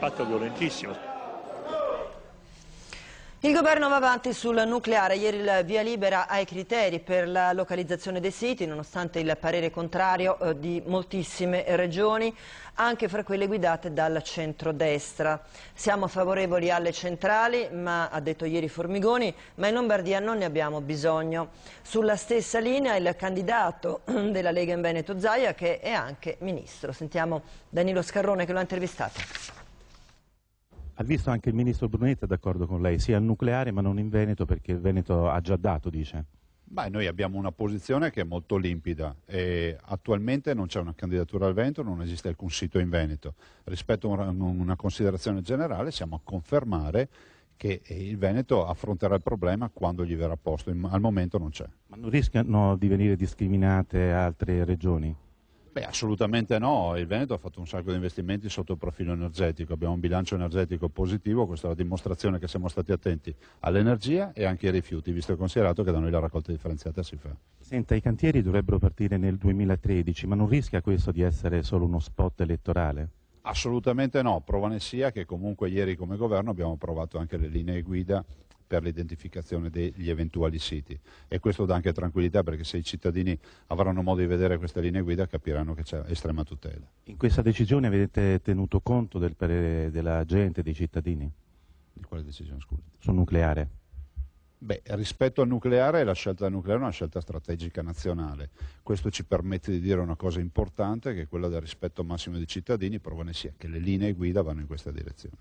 impatto violentissimo. Il governo va avanti sul nucleare. Ieri il via libera ai criteri per la localizzazione dei siti, nonostante il parere contrario di moltissime regioni, anche fra quelle guidate dal centrodestra. Siamo favorevoli alle centrali, ma, ha detto ieri Formigoni, ma in Lombardia non ne abbiamo bisogno. Sulla stessa linea il candidato della Lega in Veneto Zaia, che è anche ministro. Sentiamo Danilo Scarrone che lo ha intervistato. Ha visto anche il ministro Brunetta d'accordo con lei, sia al nucleare ma non in Veneto, perché il Veneto ha già dato, dice. Beh, noi abbiamo una posizione che è molto limpida e attualmente non c'è una candidatura al Veneto, non esiste alcun sito in Veneto. Rispetto a una considerazione generale siamo a confermare che il Veneto affronterà il problema quando gli verrà posto, al momento non c'è. Ma non rischiano di venire discriminate altre regioni? Beh, assolutamente no, il Veneto ha fatto un sacco di investimenti sotto il profilo energetico, abbiamo un bilancio energetico positivo, questa è la dimostrazione che siamo stati attenti all'energia e anche ai rifiuti, visto e considerato che da noi la raccolta differenziata si fa. Senta, i cantieri dovrebbero partire nel 2013, ma non rischia questo di essere solo uno spot elettorale? Assolutamente no, prova ne sia che comunque ieri come governo abbiamo approvato anche le linee guida per l'identificazione degli eventuali siti e questo dà anche tranquillità, perché se i cittadini avranno modo di vedere queste linee guida capiranno che c'è estrema tutela. In questa decisione avete tenuto conto del parere della gente, dei cittadini? Di quale decisione, scusi? Sul nucleare? Beh, rispetto al nucleare, la scelta del nucleare è una scelta strategica nazionale. Questo ci permette di dire una cosa importante, che è quella del rispetto massimo dei cittadini, prova ne sia che le linee guida vanno in questa direzione.